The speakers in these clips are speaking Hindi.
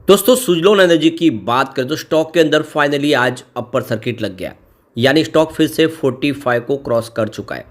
दोस्तों सुजलोन एनर्जी की बात करें तो स्टॉक के अंदर फाइनली आज अपर सर्किट लग गया। यानी स्टॉक फिर से 45 को क्रॉस कर चुका है।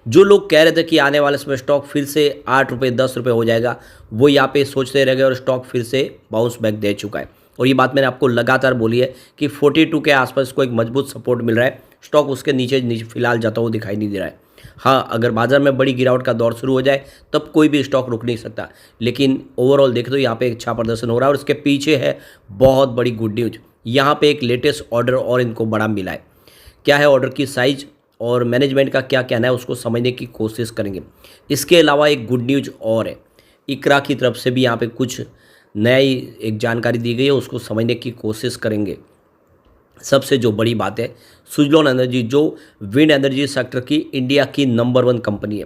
जो लोग कह रहे थे कि आने वाले समय स्टॉक फिर से 8 रुपये 10 रुपये हो जाएगा, वो यहाँ पे सोचते रह गए और स्टॉक फिर से बाउंस बैक दे चुका है। और ये बात मैंने आपको लगातार बोली है कि 42 के आसपास को एक मजबूत सपोर्ट मिल रहा है। स्टॉक उसके नीचे नीचे फिलहाल जाता हुआ दिखाई नहीं दे रहा है। हाँ, अगर बाजार में बड़ी गिरावट का दौर शुरू हो जाए तब कोई भी स्टॉक रुक नहीं सकता, लेकिन ओवरऑल देखें तो यहाँ पे एक अच्छा प्रदर्शन हो रहा है और इसके पीछे है बहुत बड़ी गुड न्यूज। यहाँ पे एक लेटेस्ट ऑर्डर और इनको बड़ा मिला है। क्या है ऑर्डर की साइज और मैनेजमेंट का क्या कहना है उसको समझने की कोशिश करेंगे। इसके अलावा एक गुड न्यूज और है, इकरा की तरफ से भी यहाँ पे कुछ नई एक जानकारी दी गई है, उसको समझने की कोशिश करेंगे। सबसे जो बड़ी बात है, सुजलोन एनर्जी जो विंड एनर्जी सेक्टर की इंडिया की नंबर 1 कंपनी है।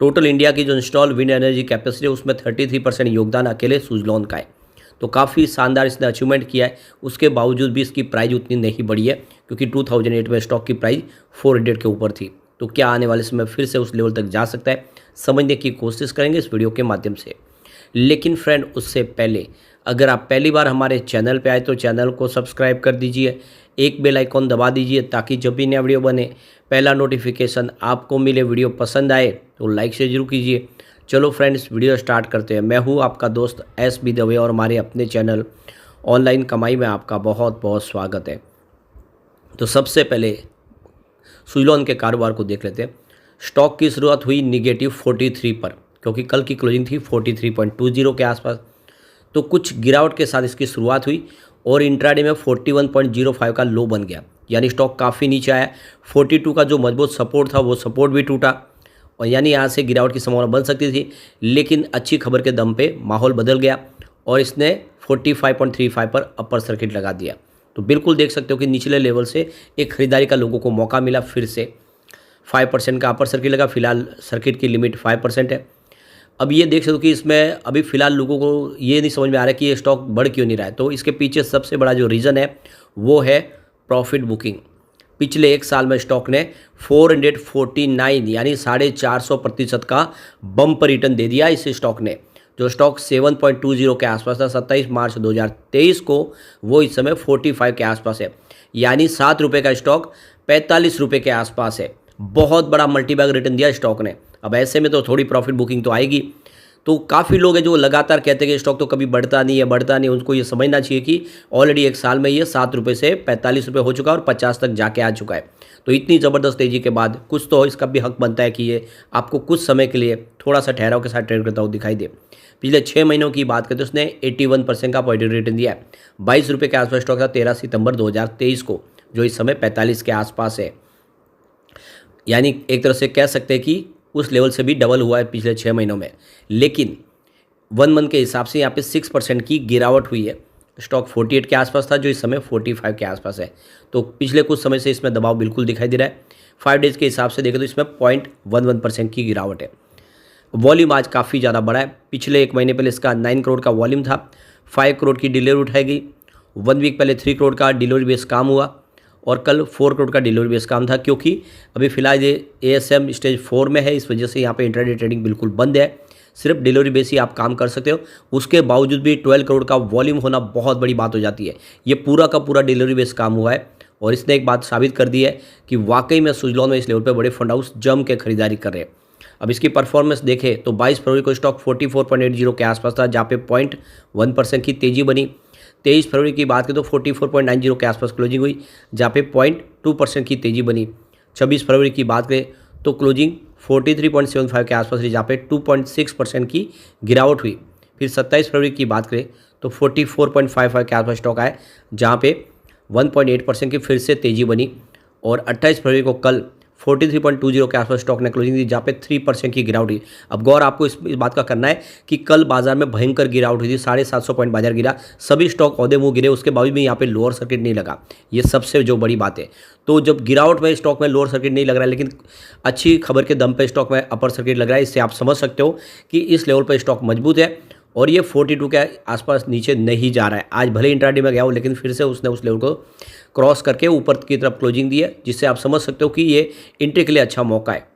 टोटल इंडिया की जो इंस्टॉल विंड एनर्जी कैपेसिटी है उसमें 33% योगदान अकेले सुजलोन का है। तो काफ़ी शानदार इसने अचीवमेंट किया है। उसके बावजूद भी इसकी प्राइस उतनी नहीं बढ़ी है, क्योंकि 2008 में स्टॉक की प्राइस 400 के ऊपर थी। तो क्या आने वाले समय फिर से उस लेवल तक जा सकता है, समझने की कोशिश करेंगे इस वीडियो के माध्यम से। लेकिन फ्रेंड, उससे पहले अगर आप पहली बार हमारे चैनल पे आए तो चैनल को सब्सक्राइब कर दीजिए, एक बेल आइकॉन दबा दीजिए ताकि जब भी नया वीडियो बने पहला नोटिफिकेशन आपको मिले। वीडियो पसंद आए तो लाइक से जरूर कीजिए। चलो फ्रेंड्स, वीडियो स्टार्ट करते हैं। मैं हूँ आपका दोस्त SB दवे और हमारे अपने चैनल ऑनलाइन कमाई में आपका बहुत बहुत स्वागत है। तो सबसे पहले सुजलोन के कारोबार को देख लेते हैं। स्टॉक की शुरुआत हुई -43 पर, क्योंकि कल की क्लोजिंग थी 43.20 के आसपास। तो कुछ गिरावट के साथ इसकी शुरुआत हुई और इंट्राडे में 41.05 का लो बन गया। यानी स्टॉक काफ़ी नीचे आया। 42 का जो मजबूत सपोर्ट था वो सपोर्ट भी टूटा और यानी यहाँ से गिरावट की संभावना बन सकती थी, लेकिन अच्छी खबर के दम पे माहौल बदल गया और इसने 45.35 पर अपर सर्किट लगा दिया। तो बिल्कुल देख सकते हो कि निचले लेवल से एक खरीदारी का लोगों को मौका मिला। फिर से 5% का अपर सर्किट लगा। फिलहाल सर्किट की लिमिट 5% है। अब ये देख सकते हो कि इसमें अभी फ़िलहाल लोगों को ये नहीं समझ में आ रहा है कि ये स्टॉक बढ़ क्यों नहीं रहा है। तो इसके पीछे सबसे बड़ा जो रीज़न है वो है प्रॉफिट बुकिंग। पिछले एक साल में स्टॉक ने 449 यानी 450% का बम्पर रिटर्न दे दिया इस स्टॉक ने। जो स्टॉक 7.20 के आसपास था 27 मार्च 2023 को, वो इस समय 45 के आसपास है। यानी 7 रुपये का स्टॉक 45 रुपये के आसपास है। बहुत बड़ा मल्टीबैग रिटर्न दिया स्टॉक ने। अब ऐसे में तो थोड़ी प्रॉफिट बुकिंग तो आएगी। तो काफ़ी लोग हैं जो लगातार कहते हैं कि स्टॉक तो कभी बढ़ता नहीं है। उनको ये समझना चाहिए कि ऑलरेडी एक साल में ये 7 रुपये से 45 रुपये हो चुका है और 50 तक जाके आ चुका है। तो इतनी ज़बरदस्त तेज़ी के बाद कुछ तो इसका भी हक बनता है कि ये आपको कुछ समय के लिए थोड़ा सा ठहराव के साथ ट्रेड करता हुआ दिखाई दे। पिछले 6 महीनों की बात करें तो उसने 81% का पॉजिटिव रिटर्न दिया है। 22 रुपये के आसपास स्टॉक था 13 सितंबर 2023 को, जो इस समय 45 के आसपास है। यानी एक तरह से कह सकते हैं कि उस लेवल से भी डबल हुआ है पिछले 6 महीनों में। लेकिन 1 मंथ के हिसाब से यहाँ पे 6% की गिरावट हुई है। स्टॉक 48 के आसपास था, जो इस समय 45 के आसपास है। तो पिछले कुछ समय से इसमें दबाव बिल्कुल दिखाई दे रहा है। 5 डेज के हिसाब से देखें तो इसमें 0.11% की गिरावट है। वॉल्यूम आज काफ़ी ज़्यादा बढ़ा है। पिछले एक महीने पहले इसका 9 करोड़ का वॉल्यूम था। 5 करोड़ की डिलीवरी उठाई गई। 1 वीक पहले 3 करोड़ का डिलीवरी बेस काम हुआ और कल 4 करोड़ का डिलीवरी बेस काम था। क्योंकि अभी फिलहाल ये ASM स्टेज 4 में है, इस वजह से यहाँ पे इंट्राडे ट्रेडिंग बिल्कुल बंद है। सिर्फ डिलीवरी बेस ही आप काम कर सकते हो। उसके बावजूद भी 12 करोड़ का वॉल्यूम होना बहुत बड़ी बात हो जाती है। ये पूरा का पूरा डिलीवरी बेस काम हुआ है और इसने एक बात साबित कर दी है कि वाकई में सुजलोन में इस लेवल पर बड़े फंड हाउस जम के खरीदारी कर रहे हैं। अब इसकी परफॉर्मेंस देखें तो 22 फरवरी को स्टॉक 44.80 के आसपास था, जहाँ पे 0.1% की तेज़ी बनी। 23 फरवरी की बात करें तो 44.90 के आसपास क्लोजिंग हुई, जहाँ पे 0.2% की तेज़ी बनी। 26 फरवरी की बात करें तो क्लोजिंग 43.75 के आसपास रही, जहाँ पे 2.6% की गिरावट हुई। फिर 27 फरवरी की बात करें तो 44.55 के आसपास स्टॉक आया, जहाँ पे 1.8% की फिर से तेज़ी बनी। और 28 फरवरी को कल 43.20 के आसपास स्टॉक ने क्लोजिंग दी, जहाँ पे 3% की गिरावट हुई। अब गौर आपको इस बात का करना है कि कल बाजार में भयंकर गिरावट हुई थी। 750 पॉइंट बाजार गिरा, सभी स्टॉक औदे मुँह गिरे। उसके बावजूद भी यहाँ पे लोअर सर्किट नहीं लगा। ये सबसे जो बड़ी बात है। तो जब गिरावट में स्टॉक में लोअर सर्किट नहीं लग रहा है, लेकिन अच्छी खबर के दम पे स्टॉक में अपर सर्किट लग रहा है, इससे आप समझ सकते हो कि इस लेवल पर स्टॉक मजबूत है और ये 42 के आसपास नीचे नहीं जा रहा है। आज भले इंट्राडे में गया हो, लेकिन फिर से उसने उस लेवल को क्रॉस करके ऊपर की तरफ क्लोजिंग दी है, जिससे आप समझ सकते हो कि ये एंट्री के लिए अच्छा मौका है।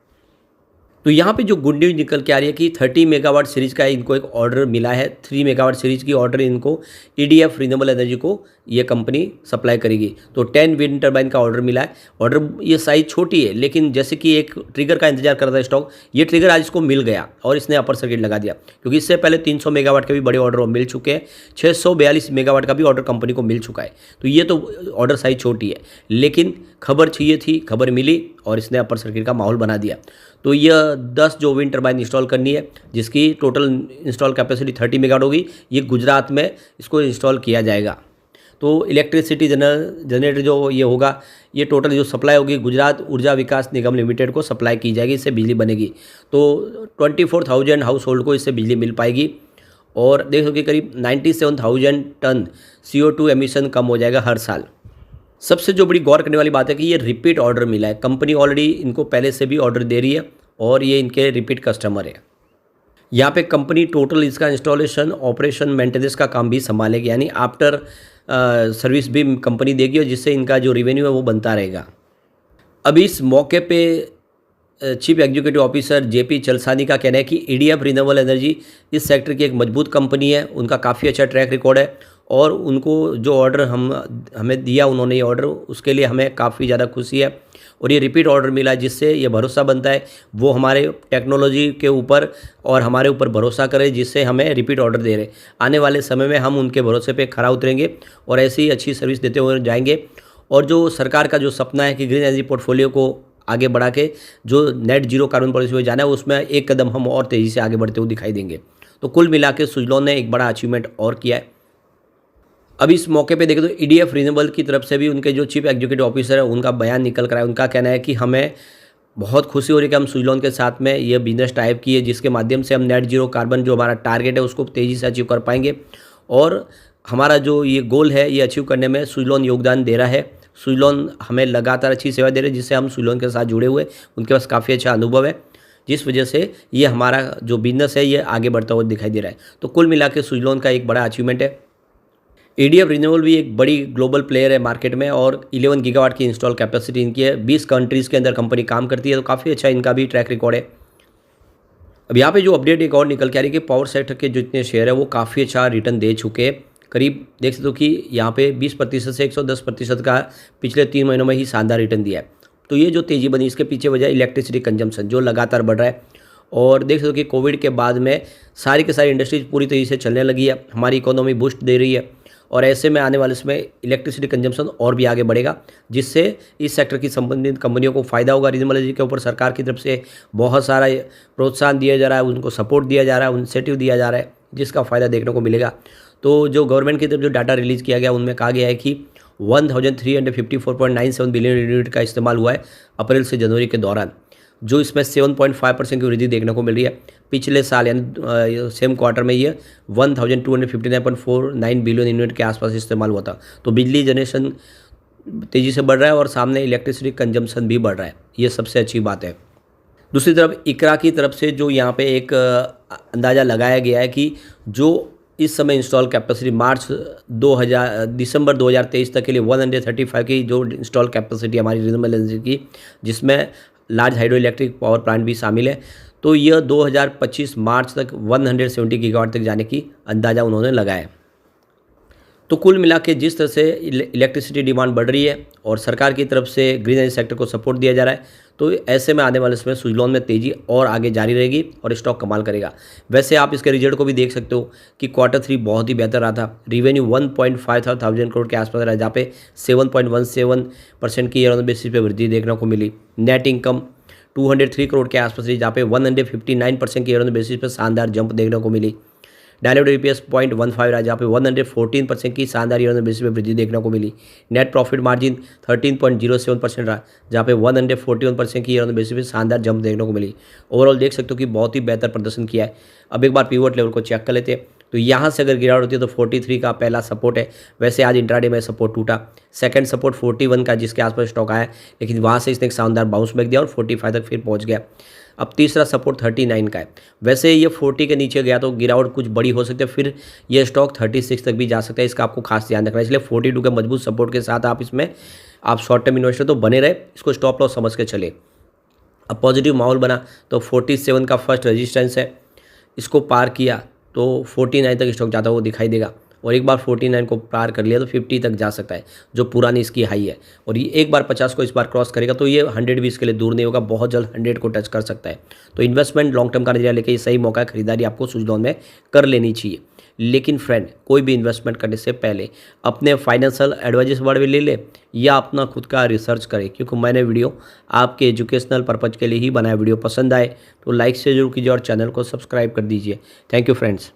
तो यहाँ पे जो गुड न्यूज़ निकल के आ रही है कि 30 मेगावाट सीरीज़ का इनको एक ऑर्डर मिला है। 3 मेगावाट सीरीज़ की ऑर्डर इनको ईडीएफ रिन्यूएबल एनर्जी को ये कंपनी सप्लाई करेगी। तो 10 विंड टर्बाइन का ऑर्डर मिला है। ऑर्डर ये साइज़ छोटी है, लेकिन जैसे कि एक ट्रिगर का इंतजार कर रहा था स्टॉक, ये ट्रिगर आज इसको मिल गया और इसने अपर सर्किट लगा दिया, क्योंकि इससे पहले 300 मेगावाट के भी बड़े ऑर्डर मिल चुके हैं। 642 मेगावाट का भी ऑर्डर कंपनी को मिल चुका है। तो ये तो ऑर्डर साइज़ छोटी है, लेकिन खबर चाहिए थी, खबर मिली और इसने अपर सर्किट का माहौल बना दिया। तो यह 10 जो विंड टर्बाइन इंस्टॉल करनी है, जिसकी टोटल इंस्टॉल कैपेसिटी 30 मेगावाट होगी, ये गुजरात में इसको इंस्टॉल किया जाएगा। तो इलेक्ट्रिसिटी जनरेटर जो ये होगा, ये टोटल जो सप्लाई होगी गुजरात ऊर्जा विकास निगम लिमिटेड को सप्लाई की जाएगी, इससे बिजली बनेगी। तो 24,000 हाउस होल्ड को इससे बिजली मिल पाएगी और देख सकते करीब 97,000 टन CO2 एमिशन कम हो जाएगा हर साल। सबसे जो बड़ी गौर करने वाली बात है कि ये रिपीट ऑर्डर मिला है। कंपनी ऑलरेडी इनको पहले से भी ऑर्डर दे रही है और ये इनके रिपीट कस्टमर है। यहाँ पे कंपनी टोटल इसका इंस्टॉलेशन, ऑपरेशन, मेंटेनेंस का काम भी संभालेगी, यानी आफ्टर सर्विस भी कंपनी देगी और जिससे इनका जो रेवेन्यू है वो बनता रहेगा। अभी इस मौके पे चीफ एग्जीक्यूटिव ऑफिसर JP चलसानी का कहना है कि ईडीएफ रिन्यूएबल एनर्जी इस सेक्टर की एक मजबूत कंपनी है, उनका काफ़ी अच्छा ट्रैक रिकॉर्ड है और उनको जो ऑर्डर हमें दिया उन्होंने, ये ऑर्डर, उसके लिए हमें काफ़ी ज़्यादा खुशी है और ये रिपीट ऑर्डर मिला है, जिससे ये भरोसा बनता है वो हमारे टेक्नोलॉजी के ऊपर और हमारे ऊपर भरोसा करे, जिससे हमें रिपीट ऑर्डर दे रहे। आने वाले समय में हम उनके भरोसे पे खरा उतरेंगे और ऐसी ही अच्छी सर्विस देते हुए जाएंगे। और जो सरकार का जो सपना है कि ग्रीन एनर्जी पोर्टफोलियो को आगे बढ़ा के जो नेट जीरो कार्बन पॉलिसी में जाना है, उसमें एक कदम हम और तेज़ी से आगे बढ़ते हुए दिखाई देंगे। तो कुल मिला के सुजलॉन ने एक बड़ा अचीवमेंट और किया है। अभी इस मौके पे देखें तो ईडीएफ रिन्यूएबल की तरफ से भी उनके जो चीफ एग्जीक्यूटिव ऑफिसर है उनका बयान निकल कर आया। उनका कहना है कि हमें बहुत खुशी हो रही है कि हम सुजलॉन के साथ में ये बिजनेस टाइप की है, जिसके माध्यम से हम नेट जीरो कार्बन जो हमारा टारगेट है उसको तेज़ी से अचीव कर पाएंगे और हमारा जो ये गोल है ये अचीव करने में सुजलॉन योगदान दे रहा है। सुजलॉन हमें लगातार अच्छी सेवा दे रहे हैं, जिससे हम सुजलॉन के साथ जुड़े हुए, उनके पास काफ़ी अच्छा अनुभव है, जिस वजह से ये हमारा जो बिजनेस है ये आगे बढ़ता हुआ दिखाई दे रहा है। तो कुल मिला के सुजलॉन का एक बड़ा अचीवमेंट है। ईडीएफ रिन्यूएबल भी एक बड़ी ग्लोबल प्लेयर है मार्केट में और 11 गीगावाट की इंस्टॉल कैपेसिटी इनकी है। 20 कंट्रीज़ के अंदर कंपनी काम करती है, तो काफ़ी अच्छा इनका भी ट्रैक रिकॉर्ड है। अब यहाँ पे जो अपडेट एक और निकल के आ रही है कि पावर सेक्टर के जो इतने शेयर है वो काफ़ी अच्छा रिटर्न दे चुके हैं। करीब देख सकते हो कि यहाँ पे 20% से 110% का पिछले 3 महीनों में ही शानदार रिटर्न दिया है। तो ये जो तेज़ी बनी, इसके पीछे वजह इलेक्ट्रिसिटी कंजम्पशन जो लगातार बढ़ रहा है और देख सकते हो कि कोविड के बाद में सारी की सारी इंडस्ट्रीज पूरी तरीके से चलने लगी है, हमारी इकोनॉमी बूस्ट दे रही है और ऐसे में आने वाले समय इलेक्ट्रिसिटी कंजम्पशन और भी आगे बढ़ेगा, जिससे इस सेक्टर की संबंधित कंपनियों को फ़ायदा होगा। रिन्यूएबल एनर्जी के ऊपर सरकार की तरफ से बहुत सारा प्रोत्साहन दिया जा रहा है, उनको सपोर्ट दिया जा रहा है, इंसेंटिव दिया जा रहा है, जिसका फ़ायदा देखने को मिलेगा। तो जो गवर्नमेंट की तरफ जो डाटा रिलीज़ किया गया उनमें कहा गया है कि 1354.97 बिलियन यूनिट का इस्तेमाल हुआ है अप्रैल से जनवरी के दौरान, जो इसमें 7.5% की वृद्धि देखने को मिल रही है। पिछले साल यानी सेम क्वार्टर में ये 1259.49 बिलियन यूनिट के आसपास इस्तेमाल हुआ था। तो बिजली जनरेशन तेज़ी से बढ़ रहा है और सामने इलेक्ट्रिसिटी कंजम्पशन भी बढ़ रहा है, ये सबसे अच्छी बात है। दूसरी तरफ इकरा की तरफ से जो यहाँ पे एक अंदाज़ा लगाया गया है कि जो इस समय इंस्टॉल कैपेसिटी दिसंबर 2023 तक के लिए 135 की जो इंस्टॉल कैपेसिटी हमारी रिन्यूएबल एनर्जी की, जिसमें large hydro electric power plant भी शामिल है, तो यह 2025 मार्च तक 170 गीगावाट तक जाने की अंदाज़ा उन्होंने लगाया। तो कुल मिला के जिस तरह से इलेक्ट्रिसिटी डिमांड बढ़ रही है और सरकार की तरफ से ग्रीन एनर्जी सेक्टर को सपोर्ट दिया जा रहा है, तो ऐसे में आने वाले समय सुजलॉन में तेज़ी और आगे जारी रहेगी और स्टॉक कमाल करेगा। वैसे आप इसके रिजल्ट को भी देख सकते हो कि Q3 बहुत ही बेहतर रहा था। रिवेन्यू 1.5 थाउजेंड करोड़ के आसपास रहा, जहाँ पे 7.17% की ईयर ऑन बेसिस पे वृद्धि देखने को मिली। नेट इनकम 203 करोड़ के आसपास रही, जहाँ पे 159% की ईयर ऑन बेसिस पे शानदार जंप देखने को मिली। डायलूटेड EPS 0.15 रहा, जहाँ पे 114% की शानदार ईयर ऑन बेसिस पे वृद्धि देखने को मिली। नेट प्रॉफिट मार्जिन 13.07% रहा, जहाँ पे 141% की ईयर ऑन बेसिस पे शानदार जंप देखने को मिली। ओवरऑल देख सकते हो कि बहुत ही बेहतर प्रदर्शन किया है। अब एक बार पिवट लेवल को चेक कर लेते हैं, तो यहाँ से अगर गिरावट होती है तो 43 का पहला सपोर्ट है। वैसे आज इंट्राडे में सपोर्ट टूटा, सेकंड सपोर्ट 41 का जिसके आसपास स्टॉक आया, लेकिन वहाँ से इसने एक शानदार बाउंस बैक दिया और 45 तक फिर पहुँच गया। अब तीसरा सपोर्ट 39 का है। वैसे ये 40 के नीचे गया तो गिरावट कुछ बड़ी हो सकती है, फिर ये स्टॉक 36 तक भी जा सकता है, इसका आपको खास ध्यान रखना है। इसलिए 42 के मजबूत सपोर्ट के साथ आप इसमें शॉर्ट टर्म इन्वेस्टर तो बने रहे, इसको स्टॉप लॉस समझ के चले। अब पॉजिटिव माहौल बना तो 47 का फर्स्ट रेजिस्टेंस है, इसको पार किया तो 49 तक स्टॉक जाता हुआ दिखाई देगा, और एक बार 49 को पार कर लिया तो 50 तक जा सकता है जो पुरानी इसकी हाई है। और ये एक बार 50 को इस बार क्रॉस करेगा तो ये 100 भी इसके लिए दूर नहीं होगा, बहुत जल्द 100 को टच कर सकता है। तो इन्वेस्टमेंट लॉन्ग टर्म का नजरिया लेके ये सही मौका है, खरीदारी आपको सुचदौन में कर लेनी चाहिए। लेकिन फ्रेंड, कोई भी इन्वेस्टमेंट करने से पहले अपने फाइनेंशियल एडवाइजर से भी ले ले या अपना खुद का रिसर्च करें, क्योंकि मैंने वीडियो आपके एजुकेशनल पर्पज़ के लिए ही बनाया। वीडियो पसंद आए तो लाइक से जरूर कीजिए और चैनल को सब्सक्राइब कर दीजिए। Thank you friends.